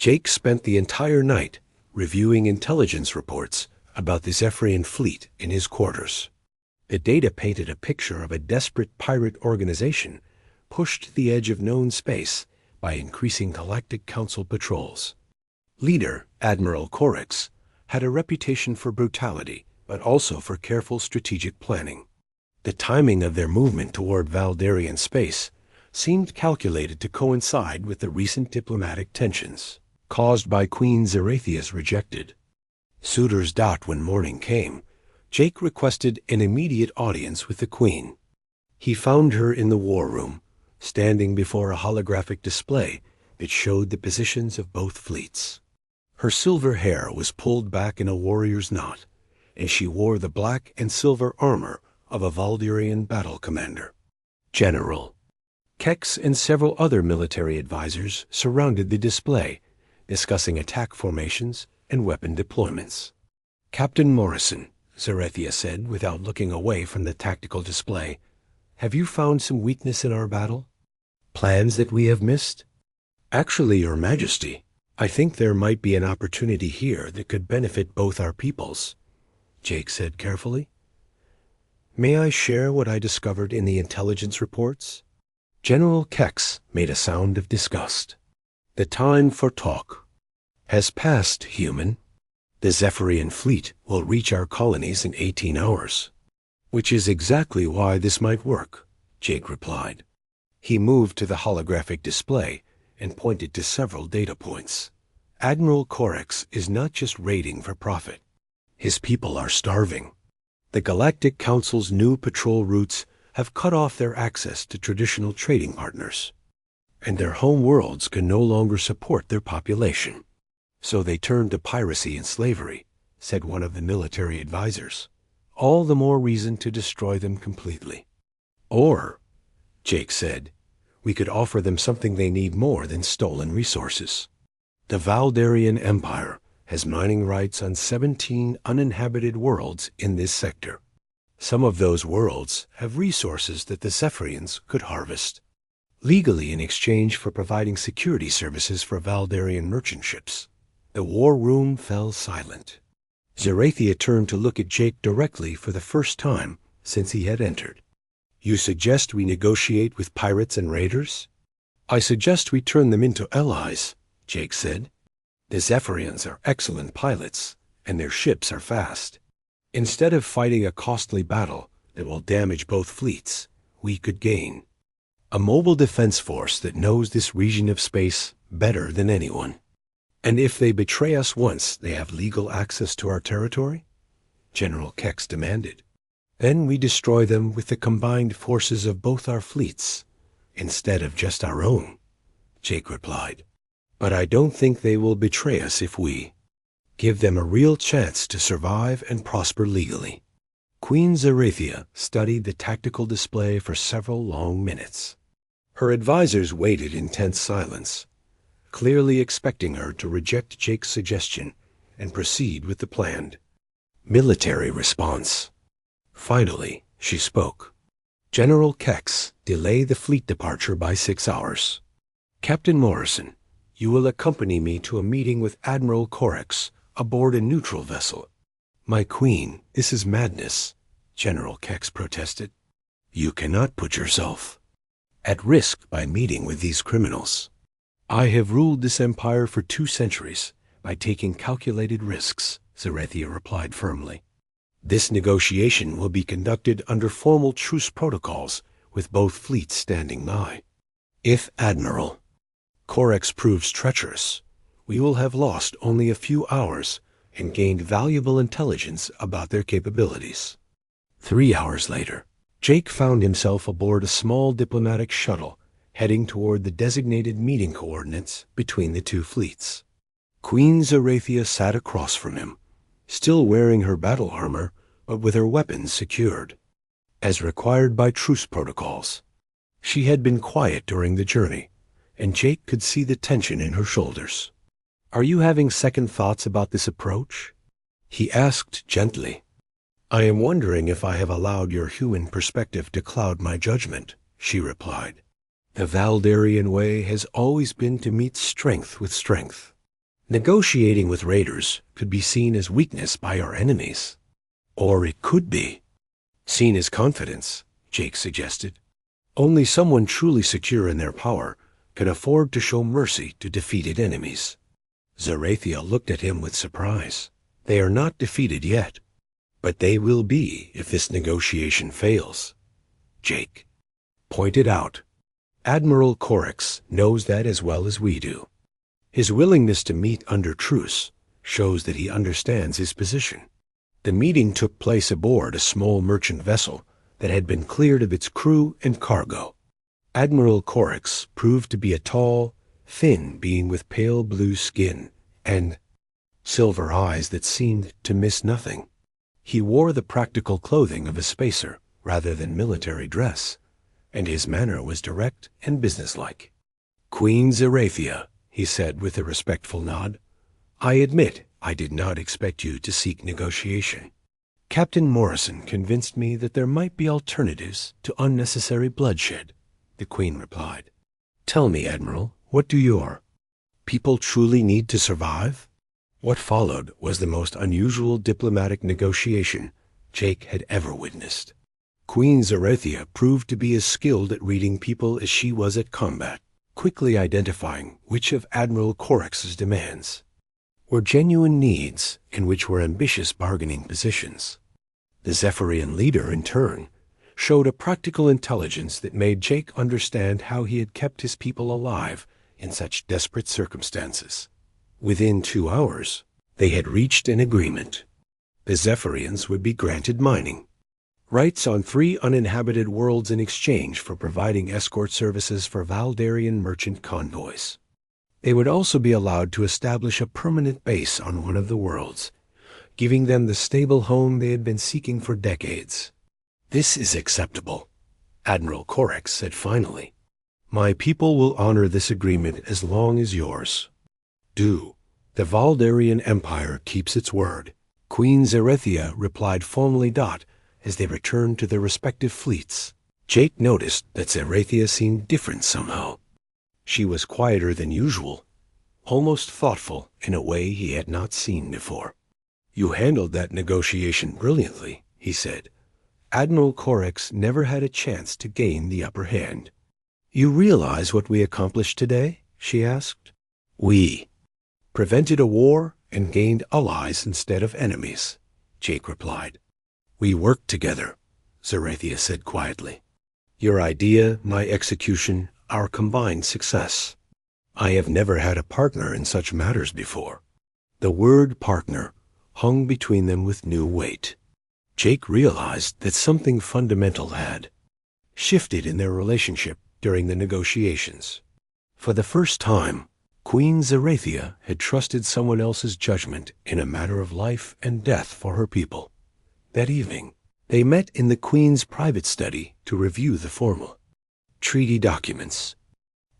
Jake spent the entire night reviewing intelligence reports about the Zephyrian fleet in his quarters. The data painted a picture of a desperate pirate organization pushed to the edge of known space by increasing Galactic Council patrols. Leader, Admiral Corix, had a reputation for brutality, but also for careful strategic planning. The timing of their movement toward Valdarian space seemed calculated to coincide with the recent diplomatic tensions caused by Queen Zarathia's rejected suitor's dot. When morning came, Jake requested an immediate audience with the Queen. He found her in the war room, standing before a holographic display that showed the positions of both fleets. Her silver hair was pulled back in a warrior's knot, and she wore the black and silver armor of a Valdarian battle commander. General Kex and several other military advisors surrounded the display, discussing attack formations and weapon deployments. "Captain Morrison," Zarathia said without looking away from the tactical display, "have you found some weakness in our battle? Plans that we have missed?" "Actually, Your Majesty, I think there might be an opportunity here that could benefit both our peoples," Jake said carefully. "May I share what I discovered in the intelligence reports?" General Kex made a sound of disgust. "The time for talk has passed, human. The Zephyrian fleet will reach our colonies in 18 hours. Which is exactly why this might work," Jake replied. He moved to the holographic display and pointed to several data points. "Admiral Corix is not just raiding for profit. His people are starving. The Galactic Council's new patrol routes have cut off their access to traditional trading partners, and their home worlds can no longer support their population. So they turn to piracy and slavery," said one of the military advisors. "All the more reason to destroy them completely." "Or," Jake said, "we could offer them something they need more than stolen resources. The Valdarian Empire has mining rights on 17 uninhabited worlds in this sector. Some of those worlds have resources that the Zephyrians could harvest legally in exchange for providing security services for Valdarian merchant ships." The war room fell silent. Zarathia turned to look at Jake directly for the first time since he had entered. "You suggest we negotiate with pirates and raiders?" "I suggest we turn them into allies," Jake said. "The Zephyrians are excellent pilots, and their ships are fast. Instead of fighting a costly battle that will damage both fleets, we could gain a mobile defense force that knows this region of space better than anyone." "And if they betray us once, they have legal access to our territory?" General Kex demanded. "Then we destroy them with the combined forces of both our fleets, instead of just our own," Jake replied. "But I don't think they will betray us if we give them a real chance to survive and prosper legally." Queen Zarathia studied the tactical display for several long minutes. Her advisors waited in tense silence, clearly expecting her to reject Jake's suggestion and proceed with the planned military response. Finally, she spoke. "General Kex, delay the fleet departure by 6 hours. Captain Morrison, you will accompany me to a meeting with Admiral Corix aboard a neutral vessel." "My queen, this is madness," General Kex protested. "You cannot put yourself at risk by meeting with these criminals. I have ruled this empire for 2 centuries by taking calculated risks," Zarathia replied firmly. "This negotiation will be conducted under formal truce protocols with both fleets standing by. If Admiral Corix proves treacherous, we will have lost only a few hours and gained valuable intelligence about their capabilities." 3 hours later, Jake found himself aboard a small diplomatic shuttle heading toward the designated meeting coordinates between the 2 fleets. Queen Zarathia sat across from him, still wearing her battle armor, but with her weapons secured, as required by truce protocols. She had been quiet during the journey, and Jake could see the tension in her shoulders. "Are you having second thoughts about this approach?" he asked gently. "I am wondering if I have allowed your human perspective to cloud my judgment," she replied. "The Valdarian way has always been to meet strength with strength. Negotiating with raiders could be seen as weakness by our enemies. Or it could be seen as confidence, Jake suggested. Only someone truly secure in their power can afford to show mercy to defeated enemies. Zerathia looked at him with surprise. They are not defeated yet, but they will be if this negotiation fails. Jake pointed out, Admiral Corax knows that as well as we do. His willingness to meet under truce shows that he understands his position. The meeting took place aboard a small merchant vessel that had been cleared of its crew and cargo. Admiral Corax proved to be a tall, thin being with pale blue skin and silver eyes that seemed to miss nothing. He wore the practical clothing of a spacer rather than military dress, and his manner was direct and businesslike. Queen Zerathia, he said with a respectful nod, I admit I did not expect you to seek negotiation. Captain Morrison convinced me that there might be alternatives to unnecessary bloodshed, the Queen replied. Tell me, Admiral, what do your people truly need to survive? What followed was the most unusual diplomatic negotiation Jake had ever witnessed. Queen Zerathia proved to be as skilled at reading people as she was at combat, quickly identifying which of Admiral Corax's demands were genuine needs and which were ambitious bargaining positions. The Zephyrian leader, in turn, showed a practical intelligence that made Jake understand how he had kept his people alive in such desperate circumstances. Within 2 hours, they had reached an agreement. The Zephyrians would be granted mining rights on 3 uninhabited worlds in exchange for providing escort services for Valdarian merchant convoys. They would also be allowed to establish a permanent base on one of the worlds, giving them the stable home they had been seeking for decades. This is acceptable, Admiral Corax said finally. My people will honor this agreement as long as yours do. The Valdarian Empire keeps its word, Queen Zerathia replied formally. As they returned to their respective fleets, Jake noticed that Zerathia seemed different somehow. She was quieter than usual, almost thoughtful in a way he had not seen before. You handled that negotiation brilliantly, he said. Admiral Corax never had a chance to gain the upper hand. You realize what we accomplished today? She asked. We prevented a war and gained allies instead of enemies, Jake replied. We worked together, Zerathia said quietly. Your idea, my execution, our combined success. I have never had a partner in such matters before. The word partner hung between them with new weight. Jake realized that something fundamental had shifted in their relationship during the negotiations. For the first time, Queen Zerathia had trusted someone else's judgment in a matter of life and death for her people. That evening, they met in the Queen's private study to review the formal treaty documents.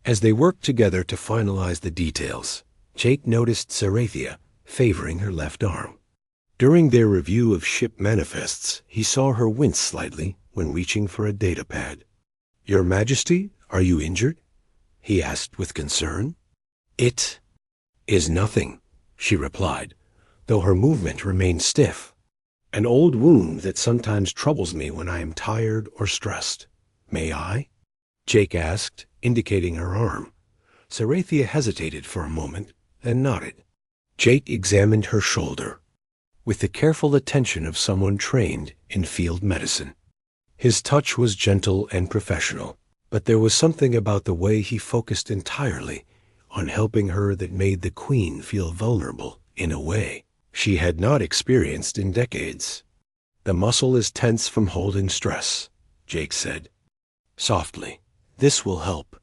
As they worked together to finalize the details, Jake noticed Zerathia favoring her left arm. During their review of ship manifests, he saw her wince slightly when reaching for a data pad. Your Majesty, are you injured? He asked with concern. It is nothing, she replied, though her movement remained stiff. An old wound that sometimes troubles me when I am tired or stressed. May I? Jake asked, indicating her arm. Zerathia hesitated for a moment, then nodded. Jake examined her shoulder with the careful attention of someone trained in field medicine. His touch was gentle and professional, but there was something about the way he focused entirely on helping her that made the Queen feel vulnerable in a way she had not experienced in decades. The muscle is tense from holding stress, Jake said. Softly, this will help.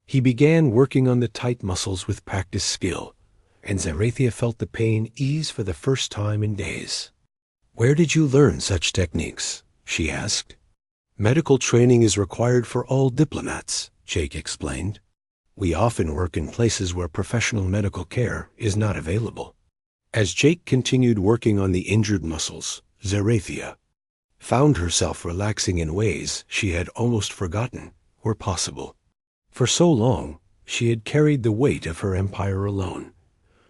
He began working on the tight muscles with practiced skill, and Zerathia felt the pain ease for the first time in days. Where did you learn such techniques? She asked. Medical training is required for all diplomats, Jake explained. We often work in places where professional medical care is not available. As Jake continued working on the injured muscles, Zerathia found herself relaxing in ways she had almost forgotten were possible. For so long, she had carried the weight of her empire alone,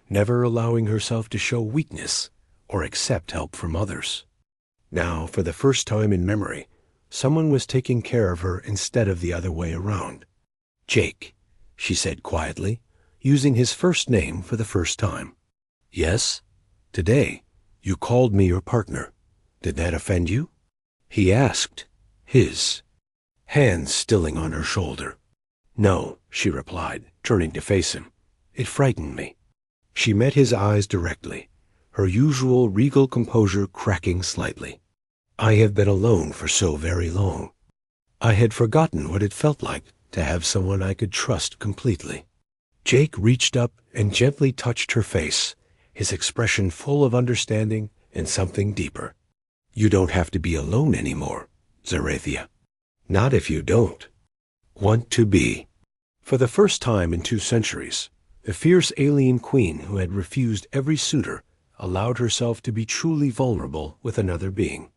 never allowing herself to show weakness or accept help from others. Now, for the first time in memory, someone was taking care of her instead of the other way around. "Jake," she said quietly, using his first name for the first time. "Yes? Today, you called me your partner. Did that offend you?" he asked, his hand stilling on her shoulder. "No," she replied, turning to face him. "It frightened me." She met his eyes directly, her usual regal composure cracking slightly. "I have been alone for so very long. I had forgotten what it felt like to have someone I could trust completely." Jake reached up and gently touched her face, his expression full of understanding and something deeper. "You don't have to be alone anymore, Zarathia. Not if you don't want to be." For the first time in 2 centuries, the fierce alien queen who had refused every suitor allowed herself to be truly vulnerable with another being.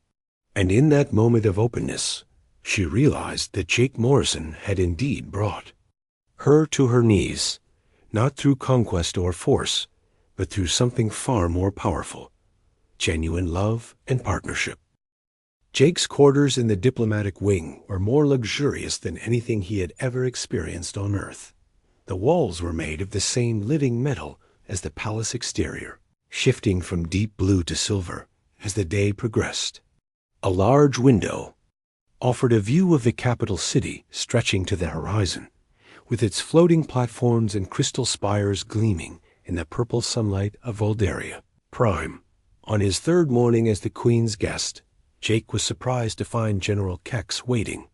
And in that moment of openness, she realized that Jake Morrison had indeed brought her to her knees, not through conquest or force, but through something far more powerful: genuine love and partnership. Jake's quarters in the diplomatic wing were more luxurious than anything he had ever experienced on Earth. The walls were made of the same living metal as the palace exterior, shifting from deep blue to silver as the day progressed. A large window offered a view of the capital city stretching to the horizon, with its floating platforms and crystal spires gleaming in the purple sunlight of Voldaria Prime. On his 3rd morning as the Queen's guest, Jake was surprised to find General Kex waiting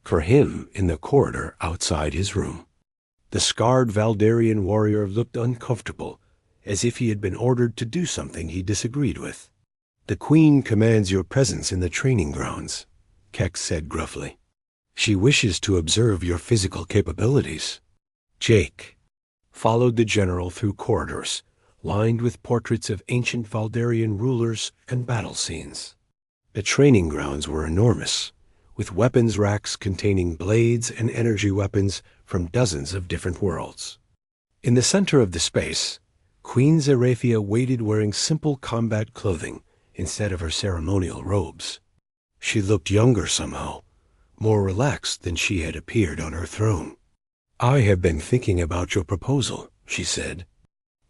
for him in the corridor outside his room. The scarred Valdarian warrior looked uncomfortable, as if he had been ordered to do something he disagreed with. "The Queen commands your presence in the training grounds," Kex said gruffly. "She wishes to observe your physical capabilities." Jake followed the general through corridors lined with portraits of ancient Valdarian rulers and battle scenes. The training grounds were enormous, with weapons racks containing blades and energy weapons from dozens of different worlds. In the center of the space, Queen Zarathia waited wearing simple combat clothing instead of her ceremonial robes. She looked younger somehow, more relaxed than she had appeared on her throne. "I have been thinking about your proposal," she said.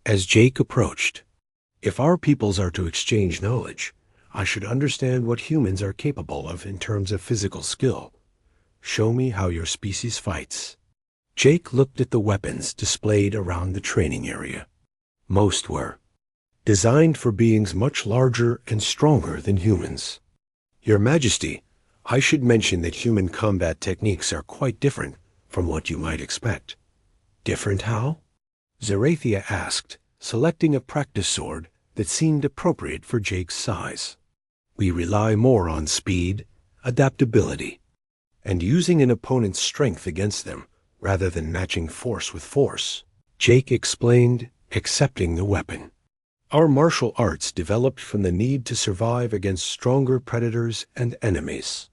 As Jake approached, "If our peoples are to exchange knowledge, I should understand what humans are capable of in terms of physical skill. Show me how your species fights." Jake looked at the weapons displayed around the training area. Most were designed for beings much larger and stronger than humans. "Your Majesty, I should mention that human combat techniques are quite different from what you might expect." "Different how?" Zarathia asked, selecting a practice sword that seemed appropriate for Jake's size. "We rely more on speed, adaptability, and using an opponent's strength against them rather than matching force with force," Jake explained, accepting the weapon. "Our martial arts developed from the need to survive against stronger predators and enemies."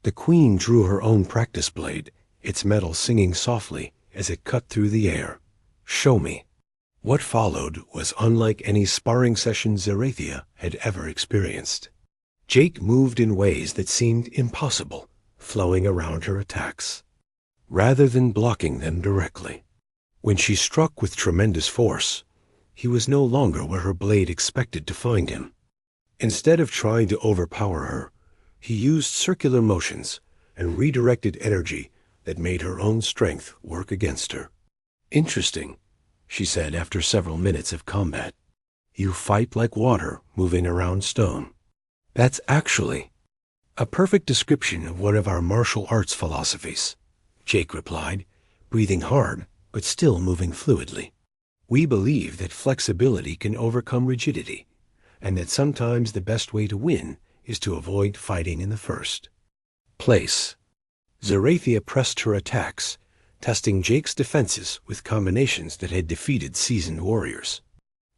The Queen drew her own practice blade, its metal singing softly as it cut through the air. "Show me." What followed was unlike any sparring session Zarathia had ever experienced. Jake moved in ways that seemed impossible, flowing around her attacks, rather than blocking them directly. When she struck with tremendous force, he was no longer where her blade expected to find him. Instead of trying to overpower her, he used circular motions and redirected energy that made her own strength work against her. "Interesting," she said after several minutes of combat. "You fight like water moving around stone." "That's actually a perfect description of one of our martial arts philosophies," Jake replied, breathing hard but still moving fluidly. "We believe that flexibility can overcome rigidity, and that sometimes the best way to win is to avoid fighting in the first place." Zarathia pressed her attacks, testing Jake's defenses with combinations that had defeated seasoned warriors.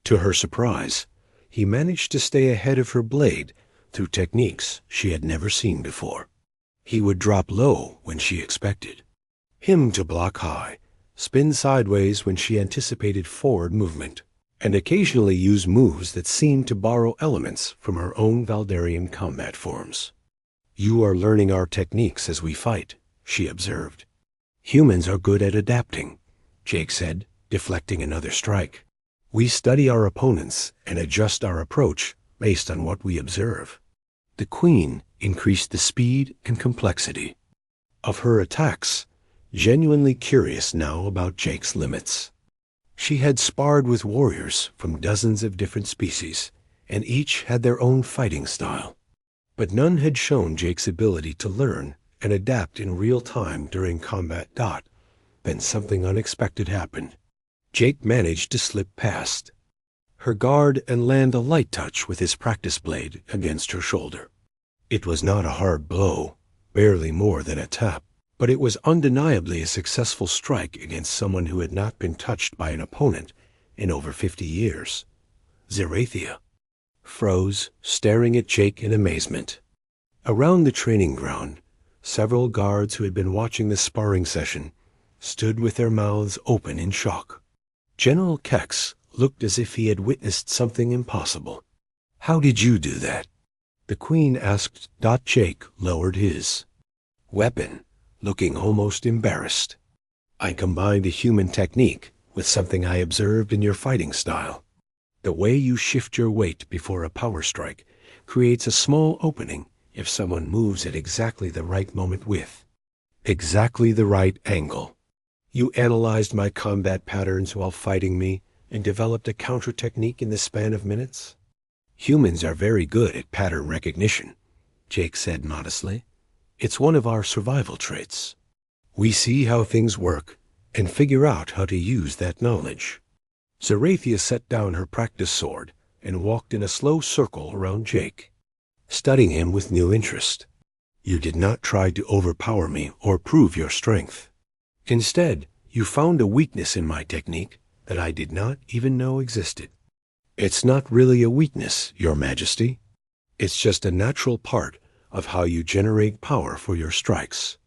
To her surprise, he managed to stay ahead of her blade through techniques she had never seen before. He would drop low when she expected him to block high, spin sideways when she anticipated forward movement, and occasionally use moves that seemed to borrow elements from her own Valdarian combat forms. "You are learning our techniques as we fight," she observed. "Humans are good at adapting," Jake said, deflecting another strike. "We study our opponents and adjust our approach based on what we observe." The Queen increased the speed and complexity of her attacks, genuinely curious now about Jake's limits. She had sparred with warriors from dozens of different species, and each had their own fighting style. But none had shown Jake's ability to learn and adapt in real time during combat. Then something unexpected happened. Jake managed to slip past her guard and land a light touch with his practice blade against her shoulder. It was not a hard blow, barely more than a tap, but it was undeniably a successful strike against someone who had not been touched by an opponent in over 50 years. Zerathia froze, staring at Jake in amazement. Around the training ground, several guards who had been watching the sparring session stood with their mouths open in shock. General Kex looked as if he had witnessed something impossible. "How did you do that?" the Queen asked. Jake lowered his weapon, looking almost embarrassed. "I combined a human technique with something I observed in your fighting style. The way you shift your weight before a power strike creates a small opening if someone moves at exactly the right moment with exactly the right angle. You analyzed my combat patterns while fighting me and developed a counter technique in the span of minutes." "Humans are very good at pattern recognition," Jake said modestly. "It's one of our survival traits. We see how things work and figure out how to use that knowledge." Zerathia set down her practice sword and walked in a slow circle around Jake, studying him with new interest. "You did not try to overpower me or prove your strength. Instead, you found a weakness in my technique that I did not even know existed." "It's not really a weakness, Your Majesty. It's just a natural part of how you generate power for your strikes.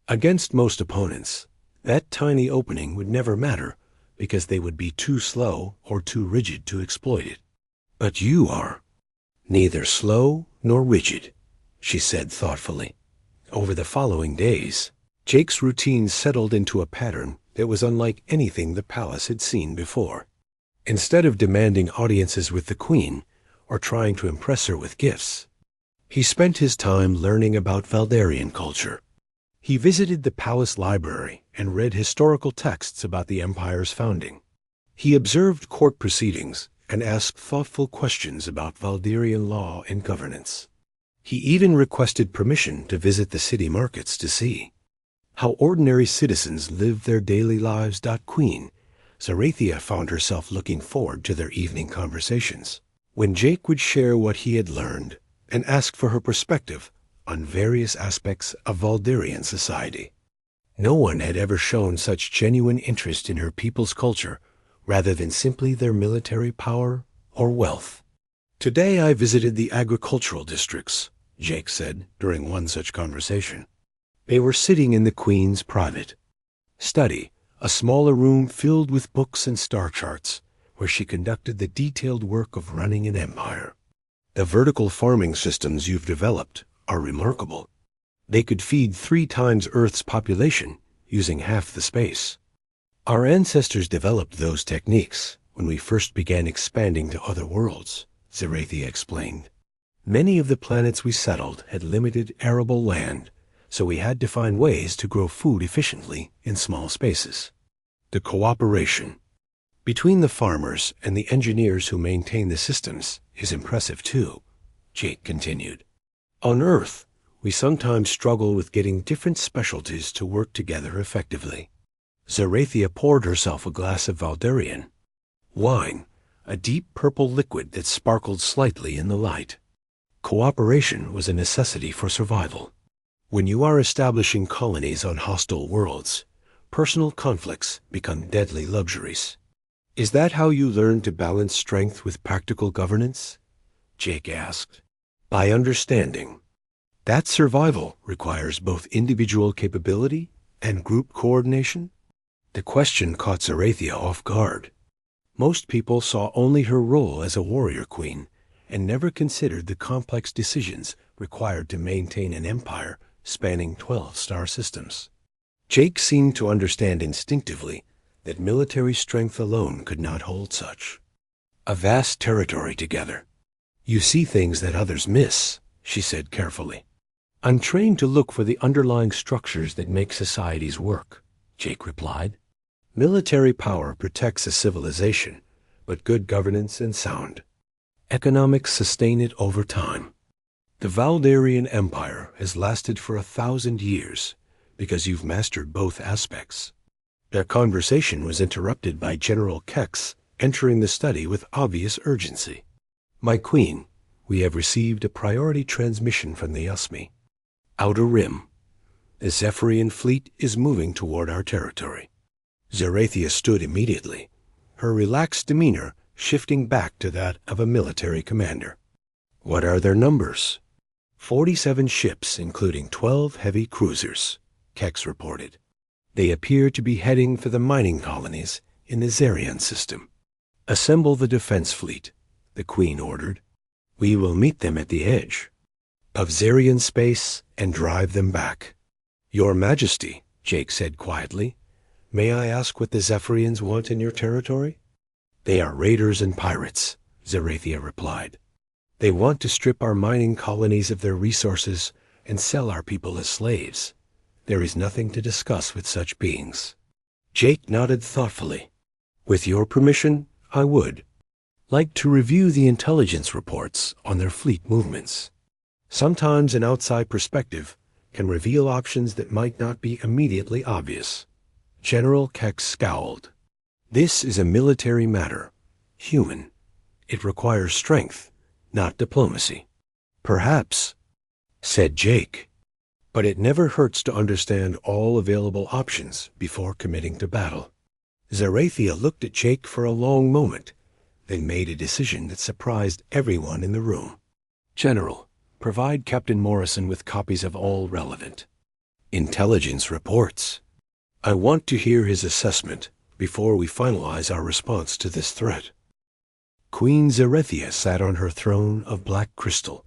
Against most opponents, that tiny opening would never matter because they would be too slow or too rigid to exploit it. But you are neither slow nor rigid," she said thoughtfully. Over the following days, Jake's routine settled into a pattern that was unlike anything the palace had seen before. Instead of demanding audiences with the Queen or trying to impress her with gifts, he spent his time learning about Valdarian culture. He visited the palace library and read historical texts about the Empire's founding. He observed court proceedings and asked thoughtful questions about Valdarian law and governance. He even requested permission to visit the city markets to see how ordinary citizens lived their daily lives. Queen Zerathia found herself looking forward to their evening conversations, when Jake would share what he had learned and ask for her perspective on various aspects of Valdarian society. No one had ever shown such genuine interest in her people's culture rather than simply their military power or wealth. "Today I visited the agricultural districts," Jake said during one such conversation. They were sitting in the Queen's private study, a smaller room filled with books and star charts, where she conducted the detailed work of running an empire. "The vertical farming systems you've developed are remarkable. They could feed 3 times Earth's population using half the space. Our ancestors developed those techniques when we first began expanding to other worlds," Zerathia explained. "Many of the planets we settled had limited arable land, so we had to find ways to grow food efficiently in small spaces. The cooperation between the farmers and the engineers who maintain the systems is impressive too," Jake continued. "On Earth, we sometimes struggle with getting different specialties to work together effectively." Zerathia poured herself a glass of Valdarian wine, a deep purple liquid that sparkled slightly in the light. Cooperation was a necessity for survival. When you are establishing colonies on hostile worlds, personal conflicts become deadly luxuries. "Is that how you learn to balance strength with practical governance?" Jake asked. "By understanding that survival requires both individual capability and group coordination?" The question caught Zerathia off guard. Most people saw only her role as a warrior queen and never considered the complex decisions required to maintain an empire spanning 12 star systems. Jake seemed to understand instinctively that military strength alone could not hold such a vast territory together. "You see things that others miss," she said carefully. "I'm trained to look for the underlying structures that make societies work," Jake replied. "Military power protects a civilization, but good governance and sound economics sustain it over time. The Valdarian Empire has lasted for 1,000 years because you've mastered both aspects." Their conversation was interrupted by General Kex entering the study with obvious urgency. "My queen, we have received a priority transmission from the Usmi. Outer Rim. The Zephyrian fleet is moving toward our territory." Zerathia stood immediately, her relaxed demeanor shifting back to that of a military commander. "What are their numbers?" 47 ships, including 12 heavy cruisers, Kex reported. "They appear to be heading for the mining colonies in the Zerian system." "Assemble the defense fleet," the Queen ordered. "We will meet them at the edge of Zerian space and drive them back." "Your Majesty," Jake said quietly, "may I ask what the Zephyrians want in your territory?" "They are raiders and pirates," Zerathia replied. "They want to strip our mining colonies of their resources and sell our people as slaves. There is nothing to discuss with such beings." Jake nodded thoughtfully. "With your permission, I would like to review the intelligence reports on their fleet movements. Sometimes an outside perspective can reveal options that might not be immediately obvious." General Kex scowled. "This is a military matter, human. It requires strength, not diplomacy." "Perhaps," said Jake, "but it never hurts to understand all available options before committing to battle." Zerathia looked at Jake for a long moment, then made a decision that surprised everyone in the room. "General, provide Captain Morrison with copies of all relevant intelligence reports. I want to hear his assessment before we finalize our response to this threat." Queen Zerathia sat on her throne of black crystal,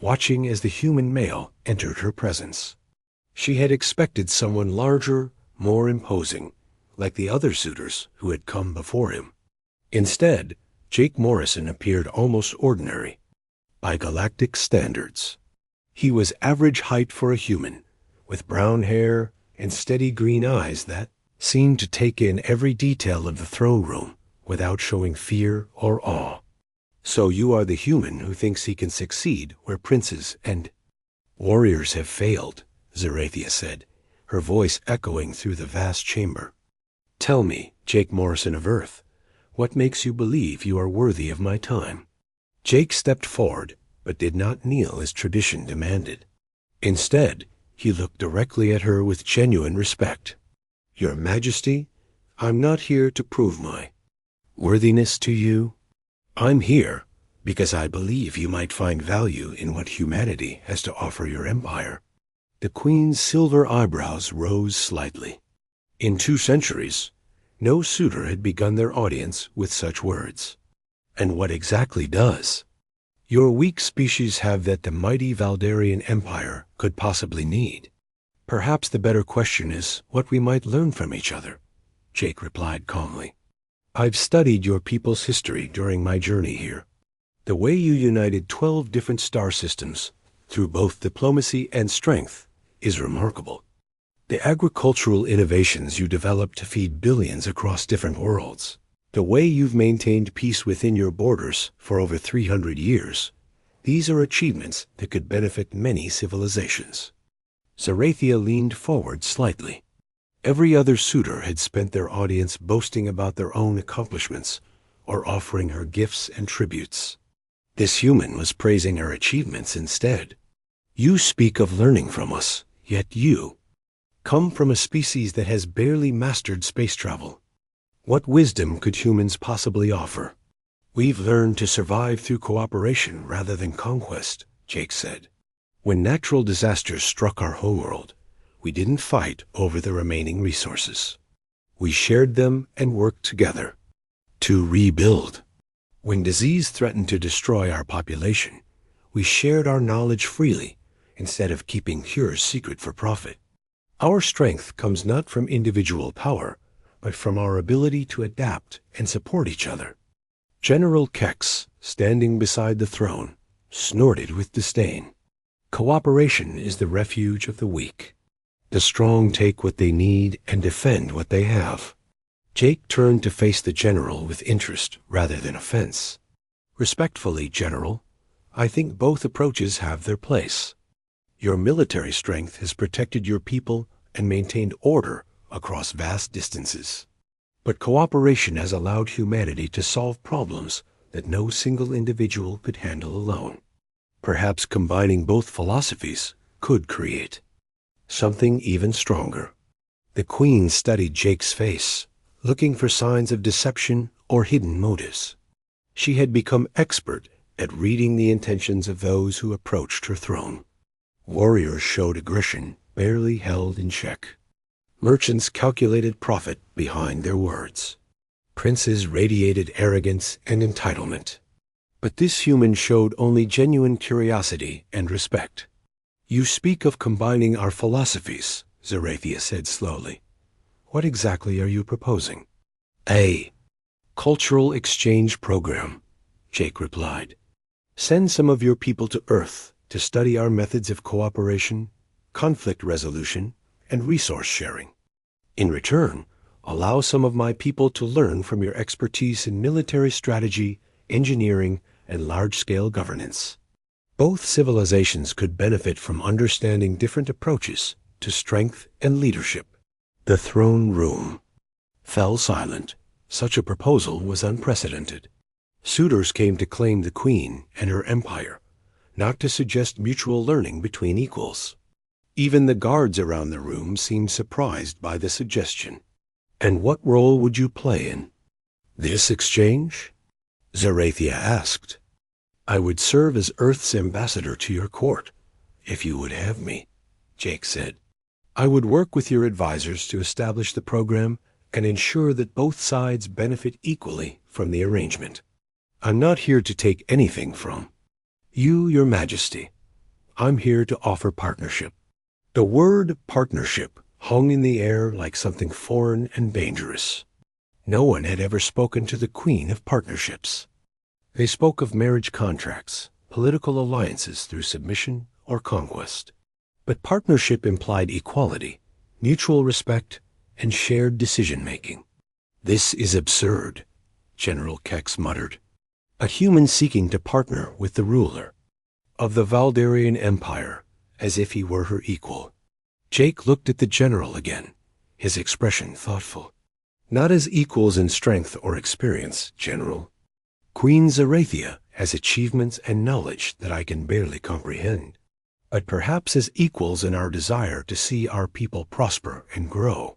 watching as the human male entered her presence. She had expected someone larger, more imposing, like the other suitors who had come before him. Instead, Jake Morrison appeared almost ordinary by galactic standards. He was average height for a human, with brown hair and steady green eyes that seemed to take in every detail of the throne room without showing fear or awe. "So you are the human who thinks he can succeed where princes and warriors have failed," Zerathia said, her voice echoing through the vast chamber. "Tell me, Jake Morrison of Earth, what makes you believe you are worthy of my time?" Jake stepped forward, but did not kneel as tradition demanded. Instead, he looked directly at her with genuine respect. "Your Majesty, I'm not here to prove my worthiness to you. I'm here because I believe you might find value in what humanity has to offer your empire." The Queen's silver eyebrows rose slightly. In 2 centuries, no suitor had begun their audience with such words. "And what exactly does your weak species have that the mighty Valdarian Empire could possibly need?" "Perhaps the better question is what we might learn from each other," Jake replied calmly. "I've studied your people's history during my journey here. The way you united 12 different star systems through both diplomacy and strength is remarkable. The agricultural innovations you developed to feed billions across different worlds. The way you've maintained peace within your borders for over 300 years. These are achievements that could benefit many civilizations." Zerathia leaned forward slightly. Every other suitor had spent their audience boasting about their own accomplishments or offering her gifts and tributes. This human was praising her achievements instead. "You speak of learning from us, yet you come from a species that has barely mastered space travel. What wisdom could humans possibly offer?" "We've learned to survive through cooperation rather than conquest," Jake said. "When natural disasters struck our homeworld, we didn't fight over the remaining resources. We shared them and worked together. To rebuild. When disease threatened to destroy our population, we shared our knowledge freely instead of keeping cures secret for profit. Our strength comes not from individual power, but from our ability to adapt and support each other. General Kex, standing beside the throne, snorted with disdain. Cooperation is the refuge of the weak. The strong take what they need and defend what they have. Jake turned to face the general with interest rather than offense. Respectfully, General, I think both approaches have their place. Your military strength has protected your people and maintained order across vast distances. But cooperation has allowed humanity to solve problems that no single individual could handle alone. Perhaps combining both philosophies could create something even stronger. The Queen studied Jake's face, looking for signs of deception or hidden motives. She had become expert at reading the intentions of those who approached her throne. Warriors showed aggression barely held in check. Merchants calculated profit behind their words. Princes radiated arrogance and entitlement. But this human showed only genuine curiosity and respect. You speak of combining our philosophies, Zerathia said slowly. What exactly are you proposing? A cultural exchange program, Jake replied. Send some of your people to Earth to study our methods of cooperation, conflict resolution, and resource sharing. In return, allow some of my people to learn from your expertise in military strategy, engineering, and large-scale governance. Both civilizations could benefit from understanding different approaches to strength and leadership. The throne room fell silent. Such a proposal was unprecedented. Suitors came to claim the Queen and her empire, not to suggest mutual learning between equals. Even the guards around the room seemed surprised by the suggestion. And what role would you play in this exchange? Zerathia asked. I would serve as Earth's ambassador to your court, if you would have me, Jake said. I would work with your advisors to establish the program and ensure that both sides benefit equally from the arrangement. I'm not here to take anything from you, Your Majesty. I'm here to offer partnership. The word partnership hung in the air like something foreign and dangerous. No one had ever spoken to the Queen of partnerships. They spoke of marriage contracts, political alliances through submission or conquest. But partnership implied equality, mutual respect, and shared decision-making. This is absurd, General Kex muttered. A human seeking to partner with the ruler of the Valdarian Empire as if he were her equal. Jake looked at the general again, his expression thoughtful. Not as equals in strength or experience, General. Queen Zerathia has achievements and knowledge that I can barely comprehend, but perhaps as equals in our desire to see our people prosper and grow.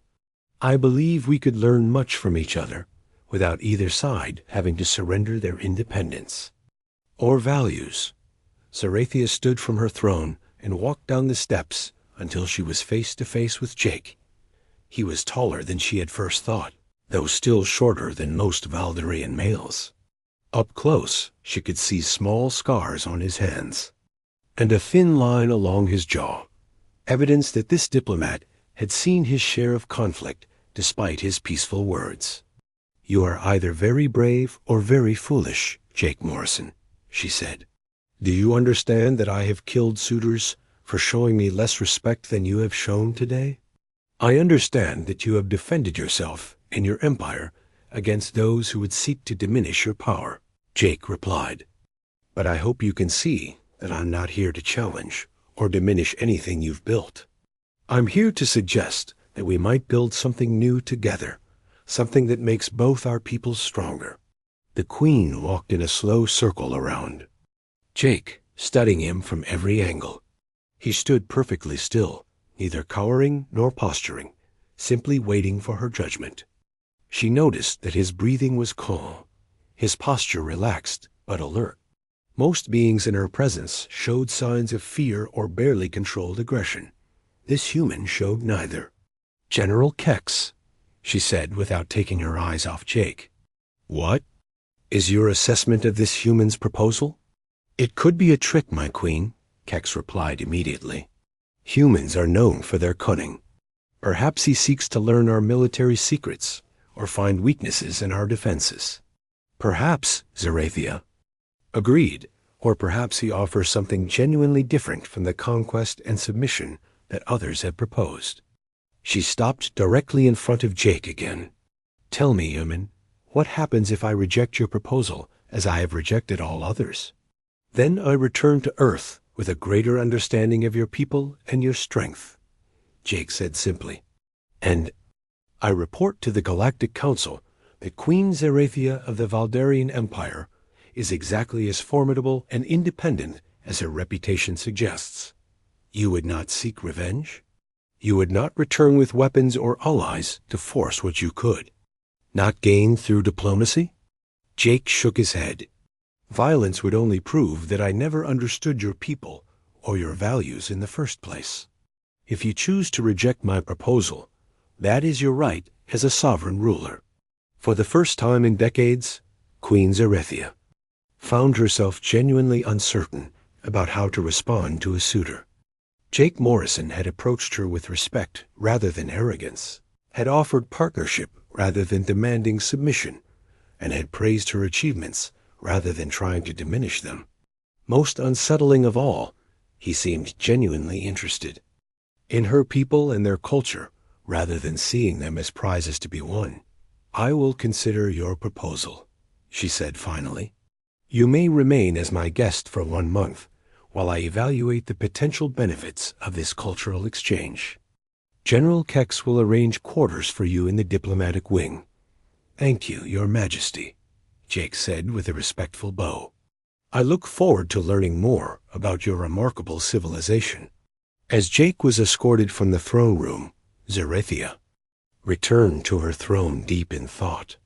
I believe we could learn much from each other without either side having to surrender their independence or values. Zerathia stood from her throne and walked down the steps until she was face to face with Jake. He was taller than she had first thought, though still shorter than most Valdarian males. Up close, she could see small scars on his hands and a thin line along his jaw, evidence that this diplomat had seen his share of conflict despite his peaceful words. You are either very brave or very foolish, Jake Morrison, she said. Do you understand that I have killed suitors for showing me less respect than you have shown today? I understand that you have defended yourself and your empire against those who would seek to diminish your power, Jake replied. But I hope you can see that I'm not here to challenge or diminish anything you've built. I'm here to suggest that we might build something new together, something that makes both our peoples stronger. The Queen walked in a slow circle around Jake, studying him from every angle. He stood perfectly still, neither cowering nor posturing, simply waiting for her judgment. She noticed that his breathing was calm, his posture relaxed but alert. Most beings in her presence showed signs of fear or barely controlled aggression. This human showed neither. General Kex, she said without taking her eyes off Jake. What is your assessment of this human's proposal? It could be a trick, my queen, Kex replied immediately. Humans are known for their cunning. Perhaps he seeks to learn our military secrets or find weaknesses in our defenses. Perhaps, Zerathia. Agreed. Or perhaps he offers something genuinely different from the conquest and submission that others have proposed. She stopped directly in front of Jake again. Tell me, human, what happens if I reject your proposal as I have rejected all others? Then I return to Earth with a greater understanding of your people and your strength, Jake said simply. And I report to the Galactic Council that Queen Zerathia of the Valdarian Empire is exactly as formidable and independent as her reputation suggests. You would not seek revenge? You would not return with weapons or allies to force what you could? Not gain through diplomacy? Jake shook his head. Violence would only prove that I never understood your people or your values in the first place. If you choose to reject my proposal, that is your right as a sovereign ruler. For the first time in decades, Queen Zerathia found herself genuinely uncertain about how to respond to a suitor. Jake Morrison had approached her with respect rather than arrogance, had offered partnership rather than demanding submission, and had praised her achievements rather than trying to diminish them. Most unsettling of all, he seemed genuinely interested in her people and their culture rather than seeing them as prizes to be won. I will consider your proposal, she said finally. You may remain as my guest for 1 month while I evaluate the potential benefits of this cultural exchange. General Kex will arrange quarters for you in the diplomatic wing. Thank you, Your Majesty, Jake said with a respectful bow. I look forward to learning more about your remarkable civilization. As Jake was escorted from the throne room, Zerathia returned to her throne deep in thought.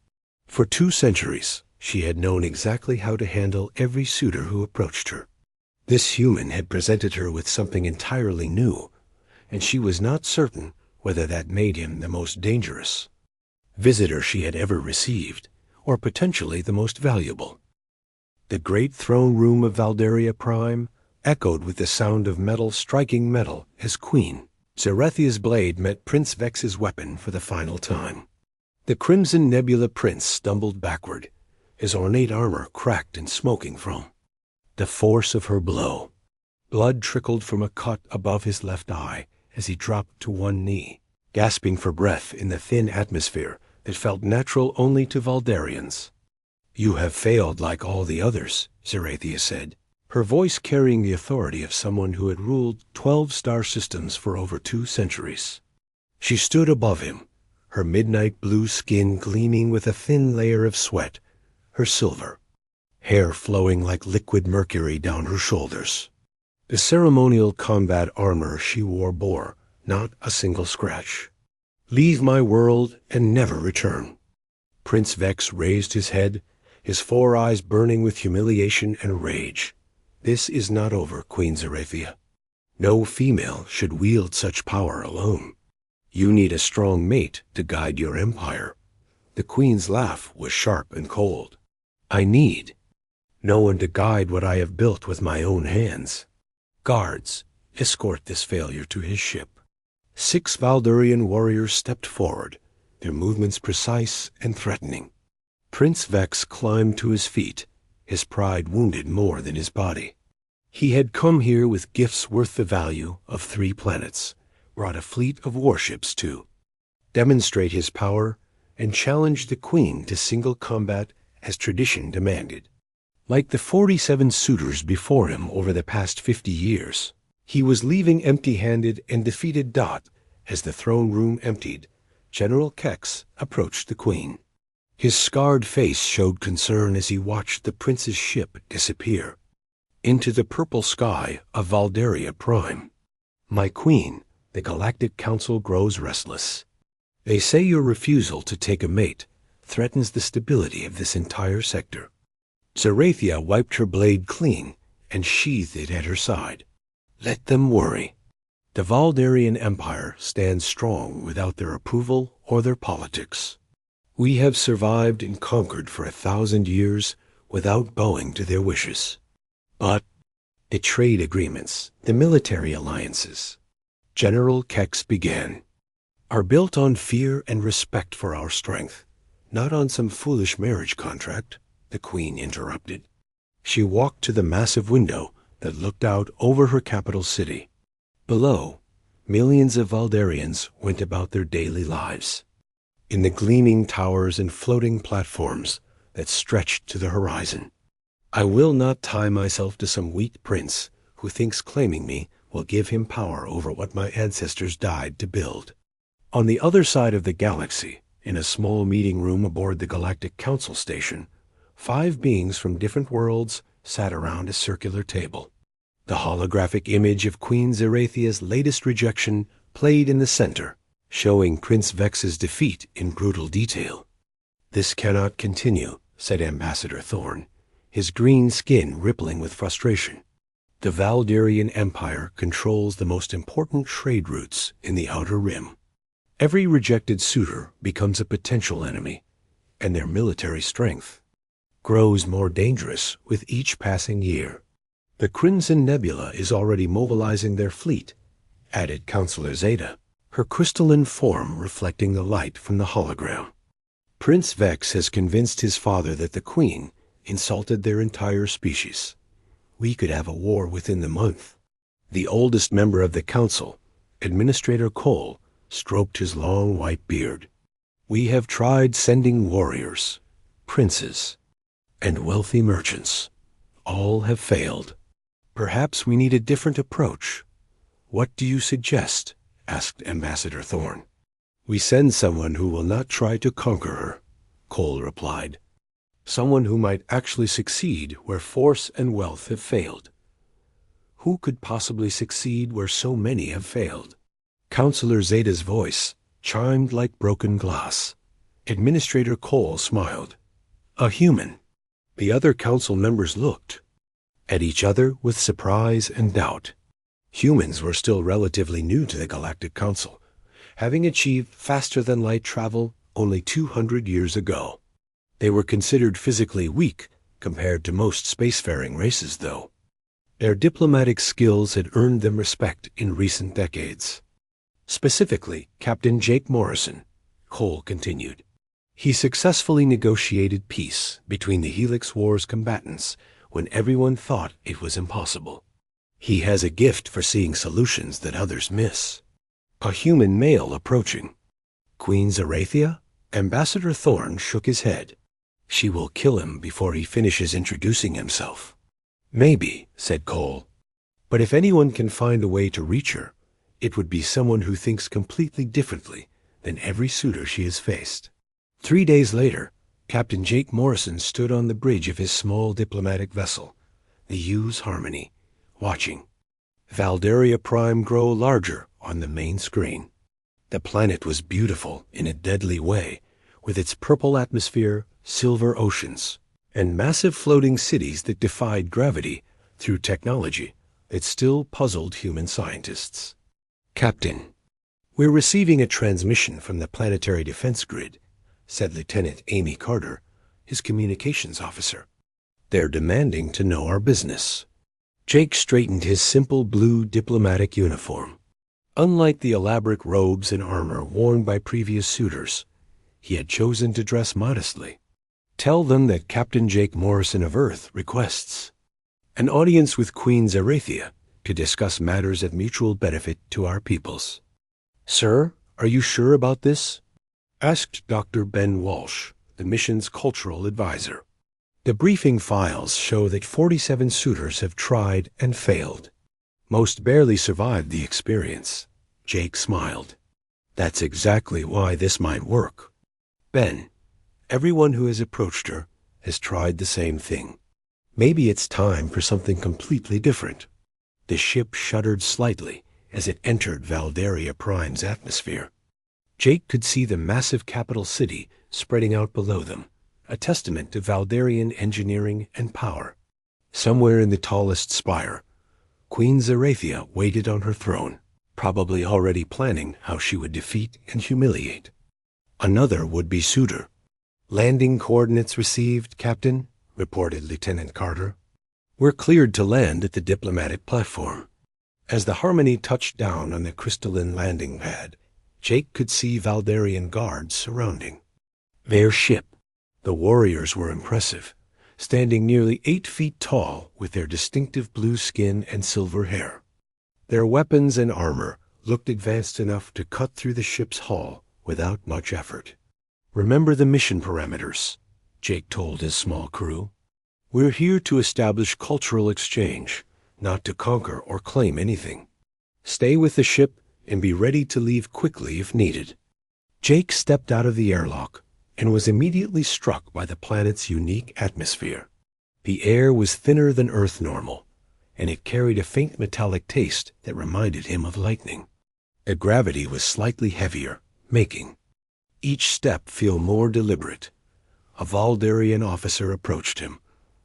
For 2 centuries, she had known exactly how to handle every suitor who approached her. This human had presented her with something entirely new, and she was not certain whether that made him the most dangerous visitor she had ever received, or potentially the most valuable. The great throne room of Valdaria Prime echoed with the sound of metal striking metal as Queen Zerathia's blade met Prince Vex's weapon for the final time. The Crimson Nebula Prince stumbled backward, his ornate armor cracked and smoking from the force of her blow. Blood trickled from a cut above his left eye as he dropped to one knee, gasping for breath in the thin atmosphere that felt natural only to Valdarians. You have failed like all the others, Zerathia said, her voice carrying the authority of someone who had ruled 12 star systems for over 2 centuries. She stood above him, her midnight blue skin gleaming with a thin layer of sweat, her silver hair flowing like liquid mercury down her shoulders. The ceremonial combat armor she wore bore not a single scratch. Leave my world and never return. Prince Vex raised his head, his 4 eyes burning with humiliation and rage. This is not over, Queen Zerathia. No female should wield such power alone. You need a strong mate to guide your empire. The queen's laugh was sharp and cold. I need no one to guide what I have built with my own hands. Guards, escort this failure to his ship. 6 Valdurian warriors stepped forward, their movements precise and threatening. Prince Vex climbed to his feet, his pride wounded more than his body. He had come here with gifts worth the value of 3 planets, brought a fleet of warships to demonstrate his power and challenge the queen to single combat as tradition demanded. Like the 47 suitors before him over the past 50 years, he was leaving empty-handed and defeated. As the throne room emptied, General Kex approached the queen. His scarred face showed concern as he watched the prince's ship disappear into the purple sky of Valdaria Prime. My queen, the Galactic Council grows restless. They say your refusal to take a mate threatens the stability of this entire sector. Zerathia wiped her blade clean and sheathed it at her side. Let them worry. The Valdarian Empire stands strong without their approval or their politics. We have survived and conquered for 1,000 years without bowing to their wishes. But the trade agreements, the military alliances, General Kex began, are built on fear and respect for our strength, not on some foolish marriage contract, the Queen interrupted. She walked to the massive window that looked out over her capital city. Below, millions of Valdarians went about their daily lives. In the gleaming towers and floating platforms that stretched to the horizon. I will not tie myself to some weak prince who thinks claiming me will give him power over what my ancestors died to build. On the other side of the galaxy, in a small meeting room aboard the Galactic Council station, 5 beings from different worlds sat around a circular table. The holographic image of Queen Zerathia's latest rejection played in the center, showing Prince Vex's defeat in brutal detail. "This cannot continue," said Ambassador Thorn, his green skin rippling with frustration. "The Valdarian Empire controls the most important trade routes in the Outer Rim. Every rejected suitor becomes a potential enemy, and their military strength grows more dangerous with each passing year. The Crimson Nebula is already mobilizing their fleet," added Counselor Zeta, her crystalline form reflecting the light from the hologram. "Prince Vex has convinced his father that the Queen insulted their entire species. We could have a war within the month." The oldest member of the council, Administrator Cole, stroked his long white beard. "We have tried sending warriors, princes, and wealthy merchants. All have failed. Perhaps we need a different approach. What do you suggest?" asked Ambassador Thorn. "We send someone who will not try to conquer her," Cole replied. "Someone who might actually succeed where force and wealth have failed." "Who could possibly succeed where so many have failed?" Counselor Zeta's voice chimed like broken glass. Administrator Cole smiled. "A human." The other council members looked at each other with surprise and doubt. Humans were still relatively new to the Galactic Council, having achieved faster-than-light travel only 200 years ago. They were considered physically weak compared to most spacefaring races, though. Their diplomatic skills had earned them respect in recent decades. Specifically, Captain Jake Morrison, Cole continued. He successfully negotiated peace between the Helix War's combatants when everyone thought it was impossible. He has a gift for seeing solutions that others miss. A human male approaching. Queen Zerathia? Ambassador Thorn shook his head. She will kill him before he finishes introducing himself. Maybe, said Cole. But if anyone can find a way to reach her, it would be someone who thinks completely differently than every suitor she has faced. 3 days later, Captain Jake Morrison stood on the bridge of his small diplomatic vessel, the U's Harmony, watching Valdaria Prime grow larger on the main screen. The planet was beautiful in a deadly way, with its purple atmosphere, silver oceans, and massive floating cities that defied gravity through technology that still puzzled human scientists. Captain, we're receiving a transmission from the planetary defense grid, said Lieutenant Amy Carter, his communications officer. They're demanding to know our business. Jake straightened his simple blue diplomatic uniform. Unlike the elaborate robes and armor worn by previous suitors, he had chosen to dress modestly. Tell them that Captain Jake Morrison of Earth requests an audience with Queen Zerathia to discuss matters of mutual benefit to our peoples. Sir, are you sure about this? Asked Dr. Ben Walsh, the mission's cultural advisor. The briefing files show that 47 suitors have tried and failed. Most barely survived the experience. Jake smiled. That's exactly why this might work. Ben, everyone who has approached her has tried the same thing. Maybe it's time for something completely different. The ship shuddered slightly as it entered Valdaria Prime's atmosphere. Jake could see the massive capital city spreading out below them, a testament to Valdarian engineering and power. Somewhere in the tallest spire, Queen Zerathia waited on her throne, probably already planning how she would defeat and humiliate another would-be suitor "Landing coordinates received, Captain," reported Lieutenant Carter. "We're cleared to land at the diplomatic platform." As the Harmony touched down on the crystalline landing pad, Jake could see Valdarian guards surrounding their ship. The warriors were impressive, standing nearly 8 feet tall with their distinctive blue skin and silver hair. Their weapons and armor looked advanced enough to cut through the ship's hull without much effort. "Remember the mission parameters," Jake told his small crew. "We're here to establish cultural exchange, not to conquer or claim anything. Stay with the ship and be ready to leave quickly if needed." Jake stepped out of the airlock and was immediately struck by the planet's unique atmosphere. The air was thinner than Earth normal, and it carried a faint metallic taste that reminded him of lightning. The gravity was slightly heavier, making each step feel more deliberate. A Valdarian officer approached him,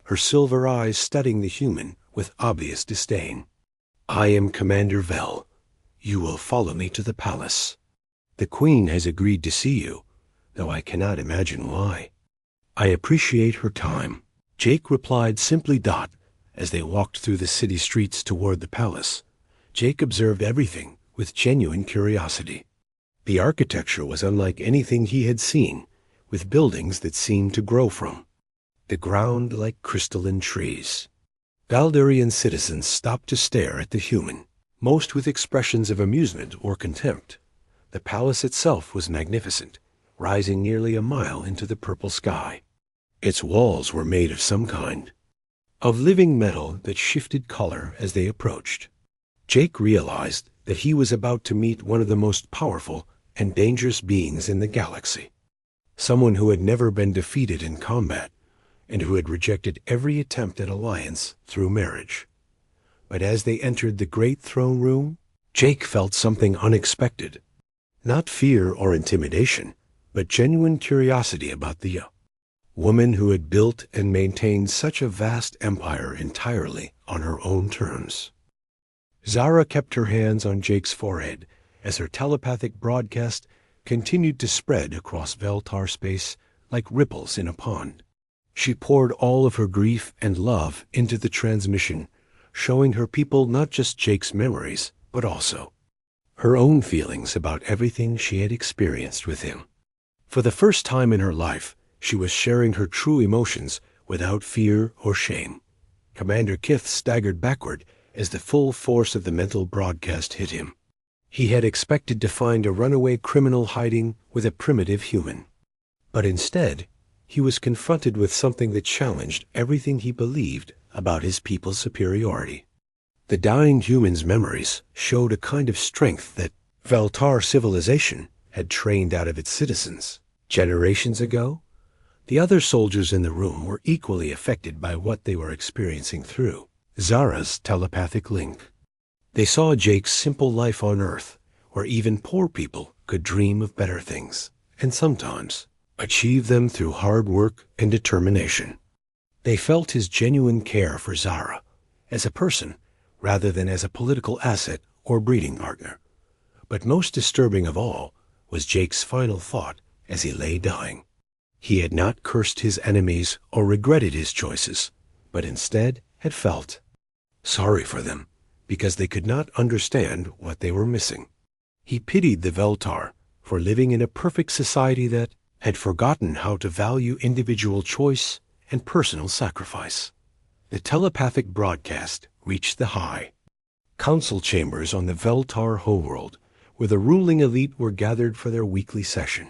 her silver eyes studying the human with obvious disdain. "I am Commander Vel. You will follow me to the palace. The Queen has agreed to see you, though I cannot imagine why." "I appreciate her time," Jake replied simply. As they walked through the city streets toward the palace, Jake observed everything with genuine curiosity. The architecture was unlike anything he had seen, with buildings that seemed to grow from the ground like crystalline trees. Valdarian citizens stopped to stare at the human, most with expressions of amusement or contempt. The palace itself was magnificent, rising nearly a mile into the purple sky. Its walls were made of some kind of living metal that shifted color as they approached. Jake realized that he was about to meet one of the most powerful and dangerous beings in the galaxy, someone who had never been defeated in combat and who had rejected every attempt at alliance through marriage. But as they entered the great throne room, Jake felt something unexpected. Not fear or intimidation, but genuine curiosity about the woman who had built and maintained such a vast empire entirely on her own terms. Zara kept her hands on Jake's forehead as her telepathic broadcast continued to spread across Veltar space like ripples in a pond. She poured all of her grief and love into the transmission, showing her people not just Jake's memories, but also her own feelings about everything she had experienced with him. For the first time in her life, she was sharing her true emotions without fear or shame. Commander Kith staggered backward as the full force of the mental broadcast hit him. He had expected to find a runaway criminal hiding with a primitive human. But instead, he was confronted with something that challenged everything he believed about his people's superiority. The dying human's memories showed a kind of strength that Veltar civilization had trained out of its citizens generations ago. The other soldiers in the room were equally affected by what they were experiencing through Zara's telepathic link. They saw Jake's simple life on Earth, where even poor people could dream of better things, and sometimes achieve them through hard work and determination. They felt his genuine care for Zara as a person rather than as a political asset or breeding partner. But most disturbing of all was Jake's final thought as he lay dying. He had not cursed his enemies or regretted his choices, but instead had felt sorry for them because they could not understand what they were missing. He pitied the Veltar for living in a perfect society that had forgotten how to value individual choice and personal sacrifice. The telepathic broadcast reached the high council chambers on the Veltar homeworld, where the ruling elite were gathered for their weekly session.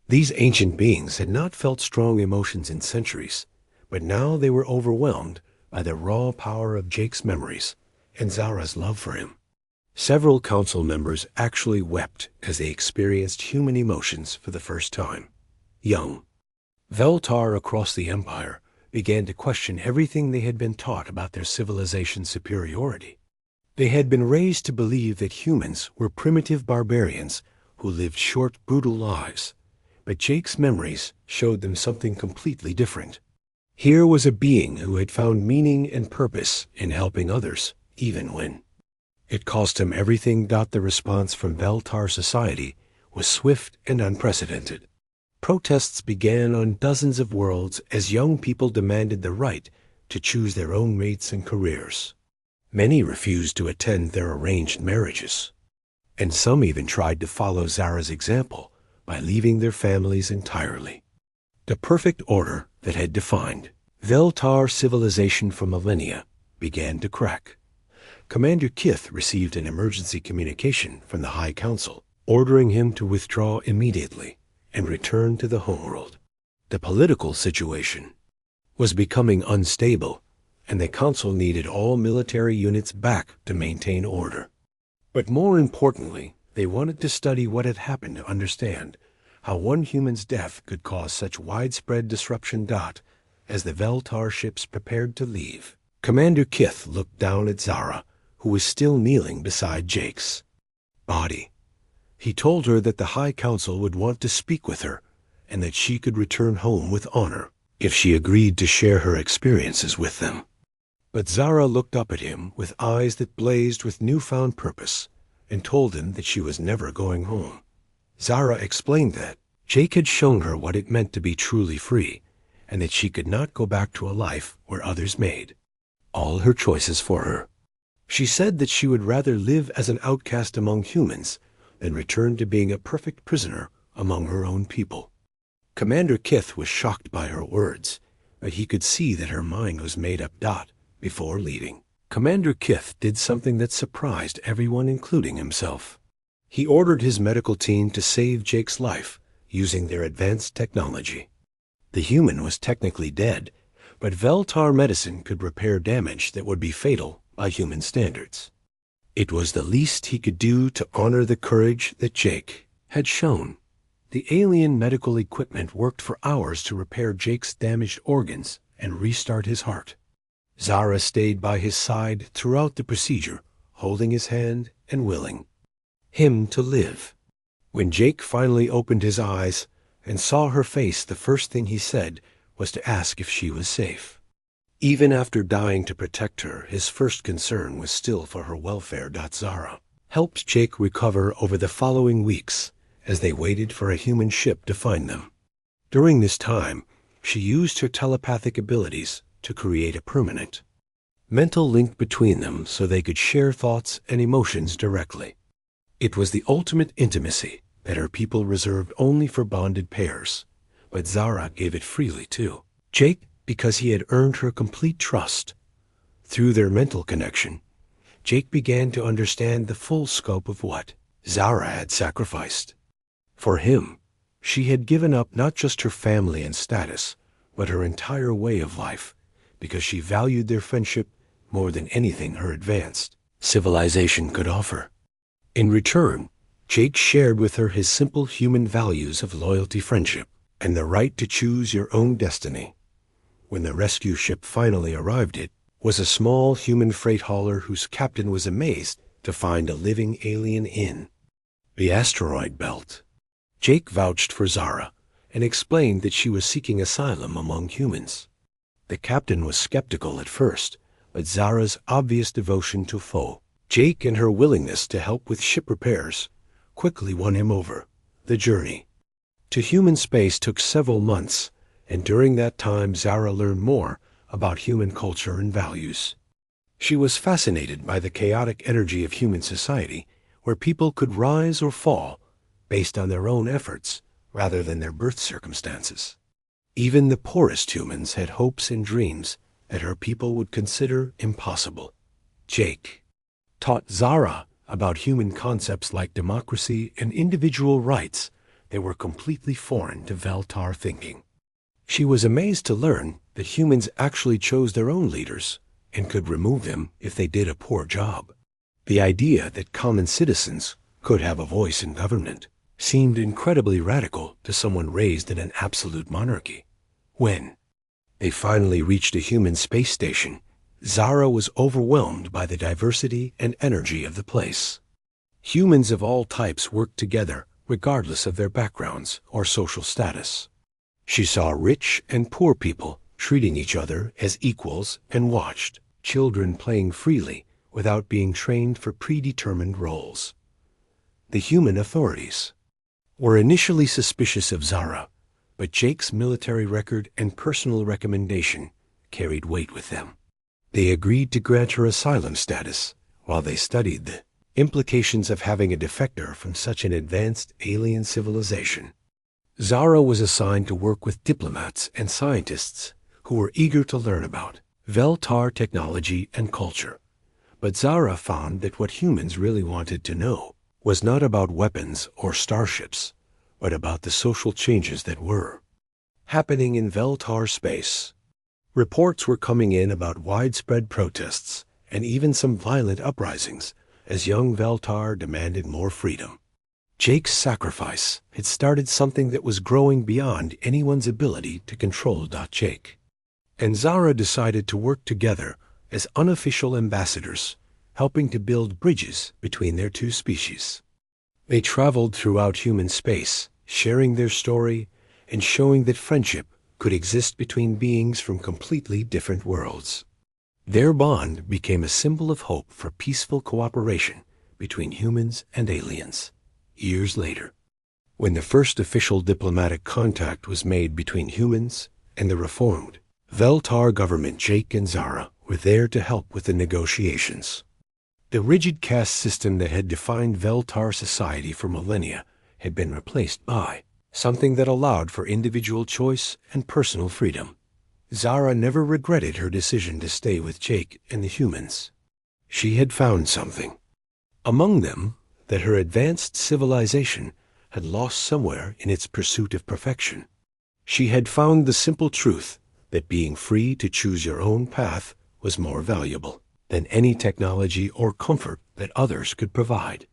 These ancient beings had not felt strong emotions in centuries, but now they were overwhelmed by the raw power of Jake's memories and Zara's love for him. Several council members actually wept as they experienced human emotions for the first time. Young Veltar across the Empire began to question everything they had been taught about their civilization's superiority. They had been raised to believe that humans were primitive barbarians who lived short, brutal lives. But Jake's memories showed them something completely different. Here was a being who had found meaning and purpose in helping others, even when it cost him everything. The response from Veltar society was swift and unprecedented. Protests began on dozens of worlds as young people demanded the right to choose their own mates and careers. Many refused to attend their arranged marriages, and some even tried to follow Zara's example by leaving their families entirely. The perfect order that had defined Veltar civilization for millennia began to crack. Commander Kith received an emergency communication from the High Council, ordering him to withdraw immediately and return to the homeworld. The political situation was becoming unstable, and the Council needed all military units back to maintain order. But more importantly, they wanted to study what had happened to understand how one human's death could cause such widespread disruption. As the Veltar ships prepared to leave, Commander Kith looked down at Zara, who was still kneeling beside Jake's body. He told her that the High Council would want to speak with her, and that she could return home with honor if she agreed to share her experiences with them. But Zara looked up at him with eyes that blazed with newfound purpose, and told him that she was never going home. Zara explained that Jake had shown her what it meant to be truly free, and that she could not go back to a life where others made all her choices for her. She said that she would rather live as an outcast among humans than return to being a perfect prisoner among her own people. Commander Kith was shocked by her words, but he could see that her mind was made up. Before leaving, Commander Kith did something that surprised everyone, including himself. He ordered his medical team to save Jake's life using their advanced technology. The human was technically dead, but Veltar medicine could repair damage that would be fatal by human standards. It was the least he could do to honor the courage that Jake had shown. The alien medical equipment worked for hours to repair Jake's damaged organs and restart his heart. Zara stayed by his side throughout the procedure, holding his hand and willing him to live. When Jake finally opened his eyes and saw her face, the first thing he said was to ask if she was safe. Even after dying to protect her, his first concern was still for her welfare. Zara helped Jake recover over the following weeks as they waited for a human ship to find them. During this time, she used her telepathic abilities to create a permanent mental link between them so they could share thoughts and emotions directly. It was the ultimate intimacy that her people reserved only for bonded pairs, but Zara gave it freely to Jake because he had earned her complete trust. Through their mental connection, Jake began to understand the full scope of what Zara had sacrificed. For him, she had given up not just her family and status, but her entire way of life, because she valued their friendship more than anything her advanced civilization could offer. In return, Jake shared with her his simple human values of loyalty, friendship, and the right to choose your own destiny. When the rescue ship finally arrived, it was a small human freight hauler whose captain was amazed to find a living alien in the asteroid belt. Jake vouched for Zara and explained that she was seeking asylum among humans. The captain was skeptical at first, but Zara's obvious devotion to Foe, Jake, and her willingness to help with ship repairs quickly won him over. The journey to human space took several months, and during that time Zara learned more about human culture and values. She was fascinated by the chaotic energy of human society, where people could rise or fall based on their own efforts rather than their birth circumstances. Even the poorest humans had hopes and dreams that her people would consider impossible. Jake taught Zara about human concepts like democracy and individual rights that were completely foreign to Veltar thinking. She was amazed to learn that humans actually chose their own leaders and could remove them if they did a poor job. The idea that common citizens could have a voice in government seemed incredibly radical to someone raised in an absolute monarchy. When they finally reached a human space station, Zara was overwhelmed by the diversity and energy of the place. Humans of all types worked together regardless of their backgrounds or social status. She saw rich and poor people treating each other as equals and watched children playing freely without being trained for predetermined roles. The human authorities were initially suspicious of Zara, but Jake's military record and personal recommendation carried weight with them. They agreed to grant her asylum status while they studied the implications of having a defector from such an advanced alien civilization. Zara was assigned to work with diplomats and scientists who were eager to learn about Veltar technology and culture. But Zara found that what humans really wanted to know was not about weapons or starships, but about the social changes that were happening in Veltar space. Reports were coming in about widespread protests and even some violent uprisings as young Veltar demanded more freedom. Jake's sacrifice had started something that was growing beyond anyone's ability to control Jake. And Zara decided to work together as unofficial ambassadors, helping to build bridges between their two species. They traveled throughout human space, sharing their story and showing that friendship could exist between beings from completely different worlds. Their bond became a symbol of hope for peaceful cooperation between humans and aliens. Years later, when the first official diplomatic contact was made between humans and the reformed Veltar government, Jake and Zara were there to help with the negotiations. The rigid caste system that had defined Veltar society for millennia had been replaced by something that allowed for individual choice and personal freedom. Zara never regretted her decision to stay with Jake and the humans. She had found something. Among them, that her advanced civilization had lost somewhere in its pursuit of perfection. She had found the simple truth that being free to choose your own path was more valuable than any technology or comfort that others could provide.